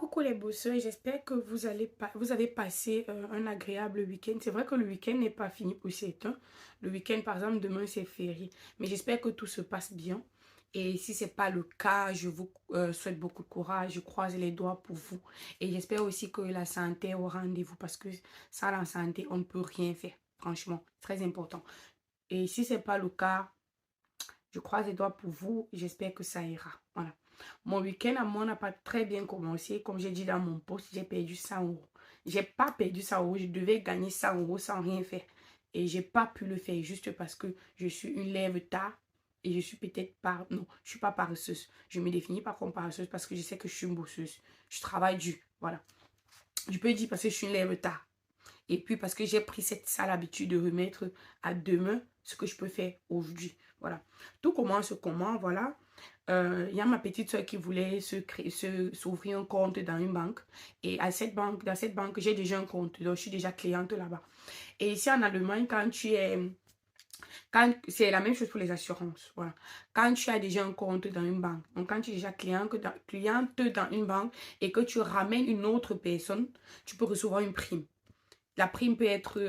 Coucou les bosseurs, j'espère que vous avez passé un agréable week-end. C'est vrai que le week-end n'est pas fini pour certains. Le week-end, par exemple, demain, c'est férié. Mais j'espère que tout se passe bien. Et si ce n'est pas le cas, je vous souhaite beaucoup de courage. Je croise les doigts pour vous. Et j'espère aussi que la santé est au rendez-vous parce que sans la santé, on ne peut rien faire. Franchement, très important. Et si ce n'est pas le cas, je croise les doigts pour vous. J'espère que ça ira. Voilà. Mon week-end à moi n'a pas très bien commencé. Comme j'ai dit dans mon post, j'ai perdu 100 euros. J'ai pas perdu 100 euros. Je devais gagner 100 euros sans rien faire. Et j'ai pas pu le faire juste parce que je suis une lève tard. Et je suis peut-être pas... Non, je suis pas paresseuse. Je me définis pas comme paresseuse parce que je sais que je suis une bosseuse. Je travaille dur. Voilà. Je peux dire parce que je suis une lève tard. Et puis parce que j'ai pris cette sale habitude de remettre à demain ce que je peux faire aujourd'hui. Voilà. Tout commence comment, voilà. Il y a ma petite soeur qui voulait s'ouvrir un compte dans une banque. Et dans cette banque, j'ai déjà un compte. Donc, je suis déjà cliente là-bas. Et ici en Allemagne, c'est la même chose pour les assurances. Voilà. Quand tu as déjà un compte dans une banque, donc quand tu es déjà cliente dans une banque et que tu ramènes une autre personne, tu peux recevoir une prime. La prime peut être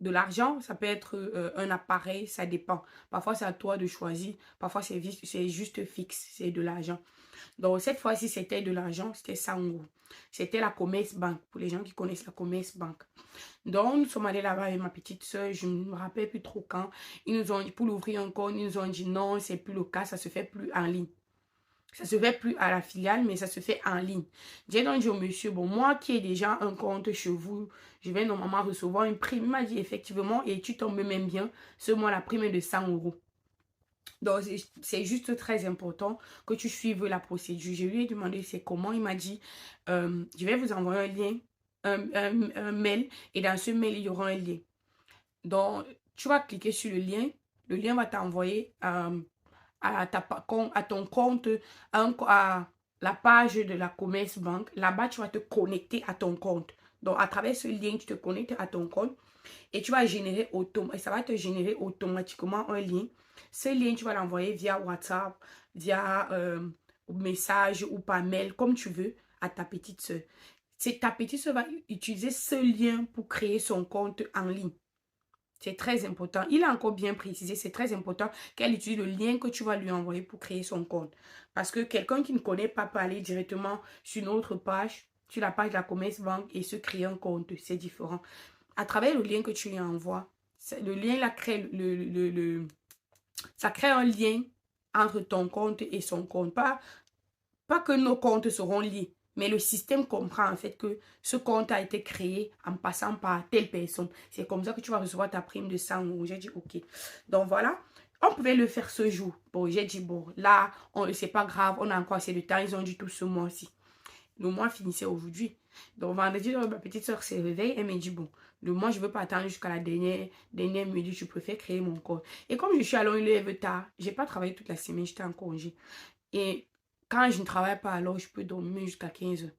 de l'argent, ça peut être un appareil, ça dépend. Parfois, c'est à toi de choisir. Parfois, c'est juste fixe, c'est de l'argent. Donc, cette fois-ci, c'était de l'argent, c'était 100 euros. C'était la Commerce Bank, pour les gens qui connaissent la Commerce Bank. Donc, nous sommes allés là-bas avec ma petite soeur, je ne me rappelle plus trop quand. Ils nous ont dit, pour l'ouvrir encore, ils nous ont dit non, c'est plus le cas, ça se fait plus en ligne. Ça se fait plus à la filiale, mais ça se fait en ligne. J'ai donc dit au monsieur, bon, moi qui ai déjà un compte chez vous, je vais normalement recevoir une prime. Il m'a dit effectivement, et tu tombes même bien, ce mois, la prime est de 100 euros. Donc, c'est juste très important que tu suives la procédure. Je lui ai demandé c'est comment. Il m'a dit, je vais vous envoyer un lien, un mail, et dans ce mail, il y aura un lien. Donc, tu vas cliquer sur le lien. Le lien va t'envoyer à ton compte, à la page de la Commerce Bank. Là-bas, tu vas te connecter à ton compte. Donc, à travers ce lien, tu te connectes à ton compte et ça va te générer automatiquement un lien. Ce lien, tu vas l'envoyer via WhatsApp, via message ou par mail, comme tu veux, à ta petite soeur. Ta petite soeur va utiliser ce lien pour créer son compte en ligne. C'est très important. Il a encore bien précisé, c'est très important qu'elle utilise le lien que tu vas lui envoyer pour créer son compte. Parce que quelqu'un qui ne connaît pas peut aller directement sur notre page, sur la page de la Commerce Bank et se créer un compte. C'est différent. À travers le lien que tu lui envoies, le lien là crée ça crée un lien entre ton compte et son compte. Pas que nos comptes seront liés, mais le système comprend en fait que ce compte a été créé en passant par telle personne. C'est comme ça que tu vas recevoir ta prime de 100 euros. J'ai dit ok. Donc voilà, on pouvait le faire ce jour. Bon, j'ai dit bon, là, c'est pas grave, on a encore assez de temps. Ils ont dit tout ce mois-ci. Le mois finissait aujourd'hui. Donc vendredi, ma petite soeur s'est réveillée. Elle m'a dit bon, le mois, je ne veux pas attendre jusqu'à la dernière minute. Je préfère créer mon compte. Et comme je suis allée une lève tard, je n'ai pas travaillé toute la semaine. J'étais en congé. Et quand je ne travaille pas, alors je peux dormir jusqu'à 15 heures.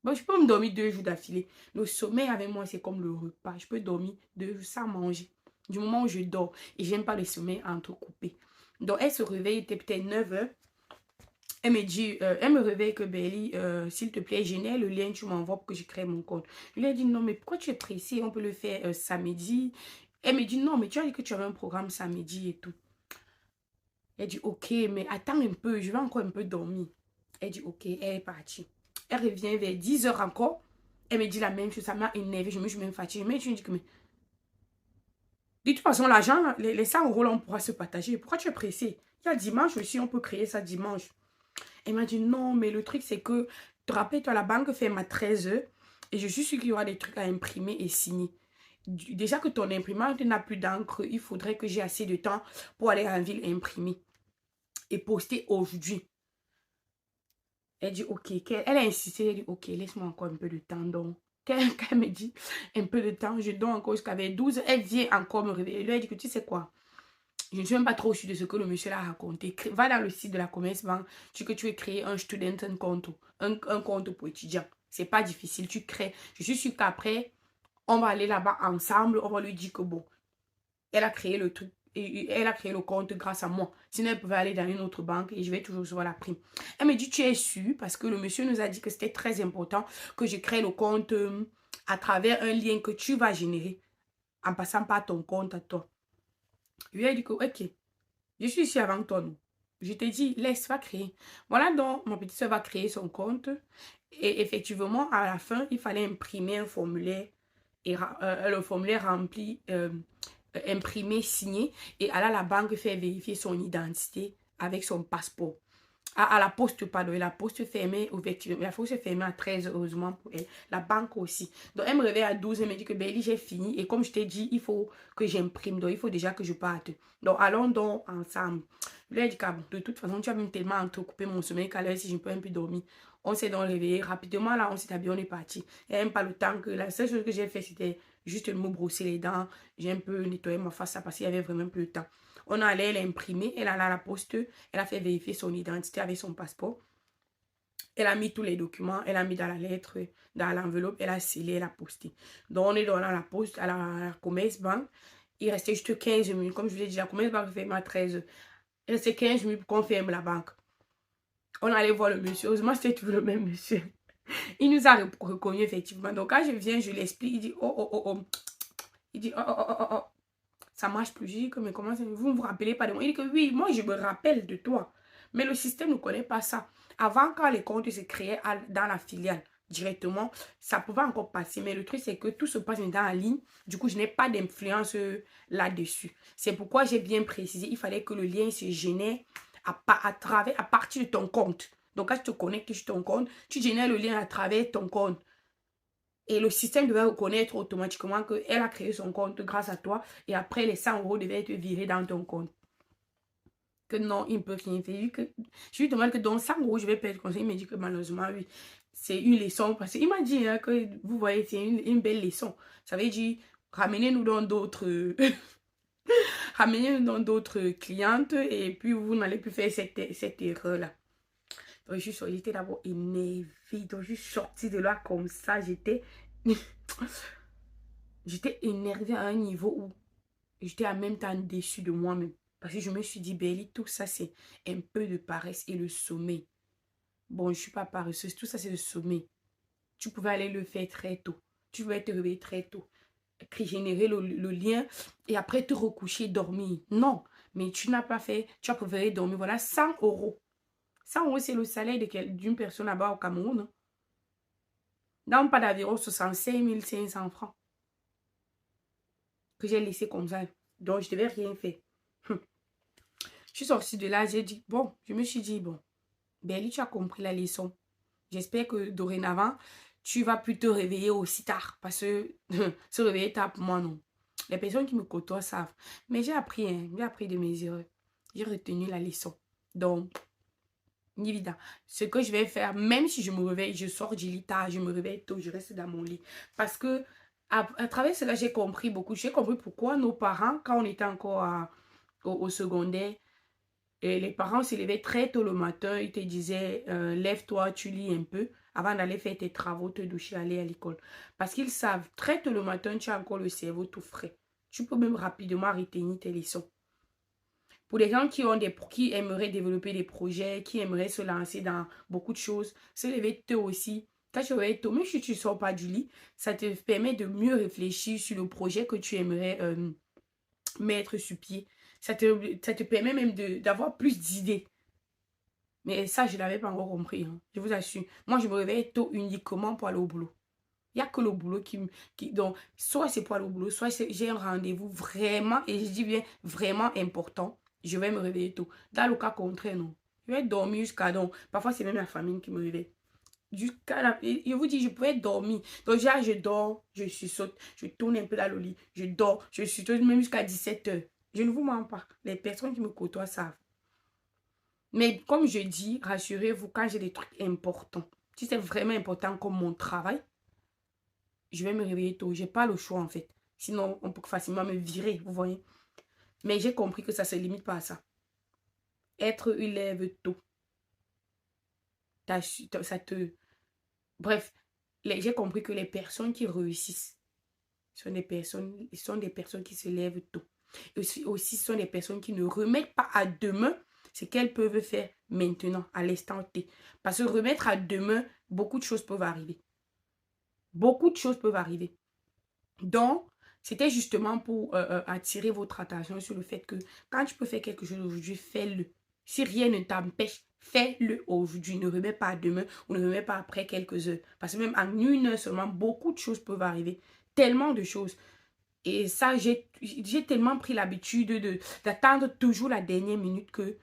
Bon, je peux me dormir 2 jours d'affilée. Le sommeil avec moi, c'est comme le repas. Je peux dormir 2 jours sans manger. Du moment où je dors. Et j'aime pas le sommeil entrecoupé. Donc, elle se réveille, il était peut-être 9 heures. Elle me dit, elle me réveille que Belly, s'il te plaît, génère le lien, tu m'envoies pour que je crée mon compte. Je lui ai dit, non, mais pourquoi tu es pressée? On peut le faire samedi. Elle me dit, non, mais tu as dit que tu avais un programme samedi et tout. Elle dit, ok, mais attends un peu, je vais encore un peu dormir. Elle dit, ok, elle est partie. Elle revient vers 10 heures encore. Elle me dit la même chose, ça m'a énervé, je me suis même fatiguée. Mais je lui dis que, mais, de toute façon, l'argent, les 100 euros, là, on pourra se partager. Pourquoi tu es pressée? Il y a dimanche aussi, on peut créer ça dimanche. Elle m'a dit, non, mais le truc, c'est que, te rappelles-toi, la banque ferme à 13 heures. Et je suis sûre qu'il y aura des trucs à imprimer et signer. Déjà que ton imprimante n'a plus d'encre, il faudrait que j'ai assez de temps pour aller en ville imprimer et poster aujourd'hui. Elle dit, ok. Elle a insisté, elle dit, ok, laisse-moi encore un peu de temps. Donc, quand elle me dit un peu de temps, je dors encore jusqu'à vers 12. Elle vient encore me réveiller. Elle lui a dit que tu sais quoi? Je ne suis même pas trop sûre de ce que le monsieur l'a raconté. Va dans le site de la Commerce Bank, que tu veux créer un student compte, un compte pour étudiants. C'est pas difficile, tu crées. Je suis sûre qu'après, on va aller là-bas ensemble, on va lui dire que bon, elle a créé le truc. Et elle a créé le compte grâce à moi. Sinon, elle pouvait aller dans une autre banque et je vais toujours recevoir la prime. Elle me dit, tu es sûre? Parce que le monsieur nous a dit que c'était très important que je crée le compte à travers un lien que tu vas générer en passant par ton compte à toi. Je lui ai dit que, ok, je suis ici avant toi, non? Je t'ai dit, laisse, va créer. Voilà donc, ma petite soeur va créer son compte. Et effectivement, à la fin, il fallait imprimer un formulaire. Et le formulaire rempli, imprimé, signé. Et à la banque faire vérifier son identité avec son passeport. À la poste, pardon. Et la poste fermée, effectivement. La poste fermée à 13, heureusement pour elle. La banque aussi. Donc, elle me réveille à 12, elle me dit que, Belly, j'ai fini. Et comme je t'ai dit, il faut que j'imprime. Donc, il faut déjà que je parte. Donc, allons donc ensemble. Je lui ai dit que, bon, de toute façon, tu as même tellement entrecoupé mon sommeil qu'à l'heure, si je ne peux même plus dormir. On s'est donc réveillé rapidement. Là, on s'est habillé, on est parti. Il n'y a même pas le temps que... La seule chose que j'ai fait, c'était juste me brosser les dents. J'ai un peu nettoyé ma face, ça, parce qu'il n'y avait vraiment plus de temps. On allait, elle a imprimé, elle allait à la poste, elle a fait vérifier son identité avec son passeport. Elle a mis tous les documents, elle a mis dans la lettre, dans l'enveloppe, elle a scellé, elle a posté. Donc, on est dans la poste, à la Commerce Bank. Il restait juste 15 minutes. Comme je vous l'ai dit, la Commerce Bank ferme à 13h. Il restait 15 minutes pour qu'on ferme la banque. On allait voir le monsieur. Heureusement, c'était toujours le même monsieur. Il nous a reconnu effectivement. Donc, quand je viens, je l'explique. Il dit, oh, oh, oh, oh. Il dit, oh, oh, oh, oh, oh. Ça marche plus. Je dis que, mais comment ça, vous ne vous rappelez pas de moi? Il dit que oui, moi, je me rappelle de toi. Mais le système ne connaît pas ça. Avant, quand les comptes se créaient dans la filiale directement, ça pouvait encore passer. Mais le truc, c'est que tout se passe maintenant en ligne. Du coup, je n'ai pas d'influence là-dessus. C'est pourquoi j'ai bien précisé. Il fallait que le lien se génère à partir de ton compte. Donc, quand tu te connectes sur ton compte, tu génères le lien à travers ton compte. Et le système devait reconnaître automatiquement qu'elle a créé son compte grâce à toi. Et après, les 100 euros devaient être virés dans ton compte. Que non, il ne peut rien faire. Je lui demande que dans 100 euros, je vais perdre conseil. Il me dit que malheureusement, oui, c'est une leçon. Parce qu'il m'a dit hein, que vous voyez, c'est une belle leçon. Ça veut dire, ramenez-nous dans d'autres... ramenez-nous dans d'autres clientes. Et puis, vous n'allez plus faire cette erreur-là. Donc, j'étais d'abord énervée. Donc, je suis sortie de là comme ça. J'étais énervée à un niveau où j'étais en même temps déçue de moi-même. Parce que je me suis dit, Belly, tout ça, c'est un peu de paresse et le sommeil. Bon, je ne suis pas paresseuse. Tout ça, c'est le sommeil. Tu pouvais aller le faire très tôt. Tu pouvais te réveiller très tôt. Générer le lien et après te recoucher, dormir. Non, mais tu n'as pas fait. Tu as préféré dormir. Voilà, 100 euros. 100 euros, c'est le salaire d'une personne là-bas au Cameroun. Dans pas d'environ 65 500 francs. Que j'ai laissé comme ça. Donc, je ne devais rien faire. Je suis sortie de là, j'ai dit, bon, je me suis dit, bon, Belly, tu as compris la leçon. J'espère que dorénavant, tu vas plus te réveiller aussi tard. Parce que se réveiller tard pour moi, non. Les personnes qui me côtoient savent. Mais j'ai appris, hein, j'ai appris de mes erreurs. J'ai retenu la leçon. Donc, évidemment, ce que je vais faire, même si je me réveille, je sors du lit tard, je me réveille tôt, je reste dans mon lit. Parce que à travers cela, j'ai compris beaucoup. J'ai compris pourquoi nos parents, quand on était encore au secondaire, et les parents se levaient très tôt le matin. Ils te disaient, lève-toi, tu lis un peu avant d'aller faire tes travaux, te doucher, aller à l'école. Parce qu'ils savent, très tôt le matin, tu as encore le cerveau tout frais. Tu peux même rapidement retenir tes leçons. Pour les gens qui aimeraient développer des projets, qui aimeraient se lancer dans beaucoup de choses, se lever tôt aussi. Quand tu réveilles tôt, même si tu ne sors pas du lit, ça te permet de mieux réfléchir sur le projet que tu aimerais mettre sur pied. Ça te permet même d'avoir plus d'idées. Mais ça, je ne l'avais pas encore compris. Hein. Je vous assure. Moi, je me réveille tôt uniquement pour aller au boulot. Il n'y a que le boulot donc, soit c'est pour aller au boulot, soit j'ai un rendez-vous vraiment, et je dis bien vraiment important. Je vais me réveiller tôt. Dans le cas contraire, non. Je vais dormir jusqu'à donc. Parfois, c'est même la famille qui me réveille. Je vous dis, je pouvais dormir. Donc, je dors, je saute, je tourne un peu dans le lit, je dors, je saute même jusqu'à 17h. Je ne vous mens pas. Les personnes qui me côtoient savent. Mais comme je dis, rassurez-vous, quand j'ai des trucs importants, si c'est vraiment important comme mon travail, je vais me réveiller tôt. Je n'ai pas le choix en fait. Sinon, on peut facilement me virer, vous voyez. Mais j'ai compris que ça ne se limite pas à ça. Être une élève tôt, ça te... Bref, j'ai compris que les personnes qui réussissent sont des personnes qui se lèvent tôt. Et aussi, ce sont des personnes qui ne remettent pas à demain ce qu'elles peuvent faire maintenant, à l'instant T. Parce que remettre à demain, beaucoup de choses peuvent arriver. Beaucoup de choses peuvent arriver. Donc, c'était justement pour attirer votre attention sur le fait que quand tu peux faire quelque chose aujourd'hui, fais-le. Si rien ne t'empêche, fais-le aujourd'hui. Ne remets pas à demain ou ne remets pas après quelques heures. Parce que même en une heure seulement, beaucoup de choses peuvent arriver. Tellement de choses. Et ça, j'ai tellement pris l'habitude d'attendre toujours la dernière minute que,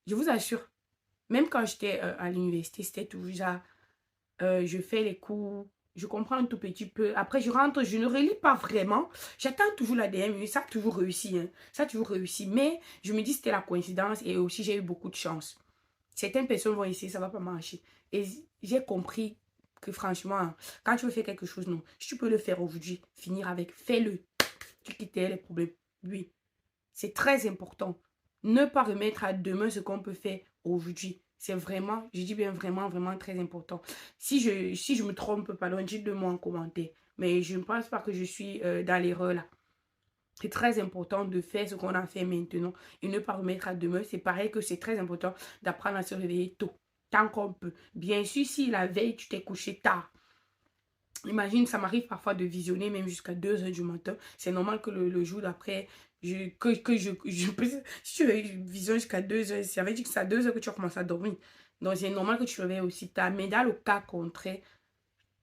je vous assure, même quand j'étais à l'université, c'était toujours ça. Je fais les cours, je comprends un tout petit peu. Après, je rentre, je ne relis pas vraiment. J'attends toujours la dernière minute. Ça a toujours réussi. Hein. Ça a toujours réussi. Mais je me dis que c'était la coïncidence et aussi j'ai eu beaucoup de chance. Certaines personnes vont essayer, ça ne va pas marcher. Et j'ai compris que franchement, quand tu veux faire quelque chose, non. Si tu peux le faire aujourd'hui, finir avec, fais-le. Tu quittes les problèmes. Oui, c'est très important. Ne pas remettre à demain ce qu'on peut faire aujourd'hui. C'est vraiment, je dis bien vraiment, vraiment très important. Si je me trompe, pardon, dites-le-moi en commentaire. Mais je ne pense pas que je suis dans l'erreur là. C'est très important de faire ce qu'on a fait maintenant et ne pas remettre à demain. C'est pareil que c'est très important d'apprendre à se réveiller tôt, tant qu'on peut. Bien sûr, si la veille, tu t'es couché tard, imagine, ça m'arrive parfois de visionner même jusqu'à 2 heures du matin. C'est normal que le jour d'après, si tu visionnes jusqu'à 2 heures, ça veut dire que c'est à 2 heures que tu as commencé à dormir. Donc, c'est normal que tu te réveilles aussi tard. Mais dans le cas contraire,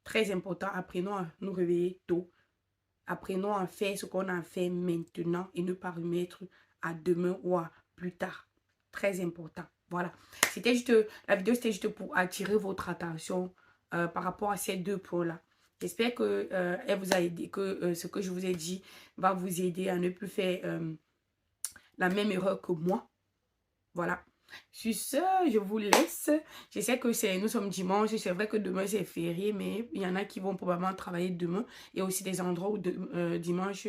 très important, apprenons à nous réveiller tôt. Apprenons à faire ce qu'on a fait maintenant et ne pas remettre à demain ou à plus tard. Très important. Voilà. C'était juste, la vidéo, c'était juste pour attirer votre attention par rapport à ces deux points-là. J'espère que elle vous a aidé, que ce que je vous ai dit va vous aider à ne plus faire la même erreur que moi. Voilà. Sur ce, je vous laisse. Je sais que nous sommes dimanche. C'est vrai que demain, c'est férié, mais il y en a qui vont probablement travailler demain. Il y a aussi des endroits où dimanche,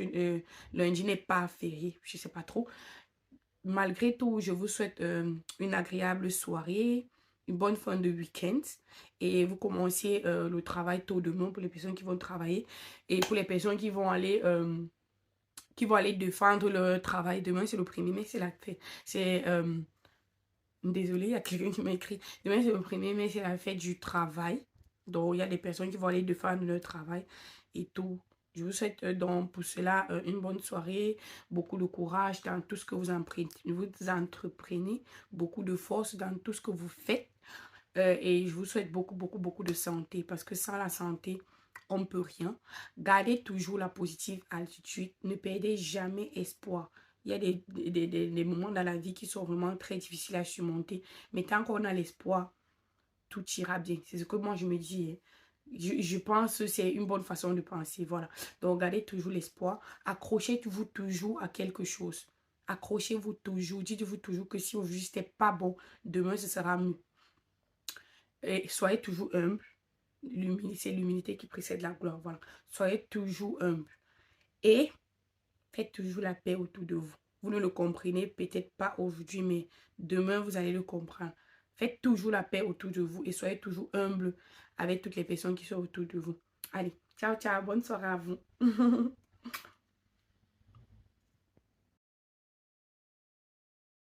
lundi n'est pas férié. Je ne sais pas trop. Malgré tout, je vous souhaite une agréable soirée, une bonne fin de week-end. Et vous commencez le travail tôt demain pour les personnes qui vont travailler. Et pour les personnes qui vont aller défendre leur travail demain, c'est le 1er mai, c'est la fête. C'est... désolée, il y a quelqu'un qui m'a écrit. Demain, c'est le 1er mai, c'est la fête du travail. Donc, il y a des personnes qui vont aller défendre leur travail et tout. Je vous souhaite donc pour cela une bonne soirée, beaucoup de courage dans tout ce que vous entreprenez, beaucoup de force dans tout ce que vous faites. Et je vous souhaite beaucoup, beaucoup, beaucoup de santé parce que sans la santé, on ne peut rien. Gardez toujours la positive attitude. Ne perdez jamais espoir. Il y a des moments dans la vie qui sont vraiment très difficiles à surmonter. Mais tant qu'on a l'espoir, tout ira bien. C'est ce que moi je me dis. Hein. Je pense que c'est une bonne façon de penser. Voilà. Donc, gardez toujours l'espoir. Accrochez-vous toujours à quelque chose. Accrochez-vous toujours. Dites-vous toujours que si aujourd'hui c'était pas bon, demain ce sera mieux. Et soyez toujours humble. C'est l'humilité qui précède la gloire. Voilà. Soyez toujours humble. Et faites toujours la paix autour de vous. Vous ne le comprenez peut-être pas aujourd'hui, mais demain, vous allez le comprendre. Faites toujours la paix autour de vous et soyez toujours humble avec toutes les personnes qui sont autour de vous. Allez, ciao, ciao. Bonne soirée à vous.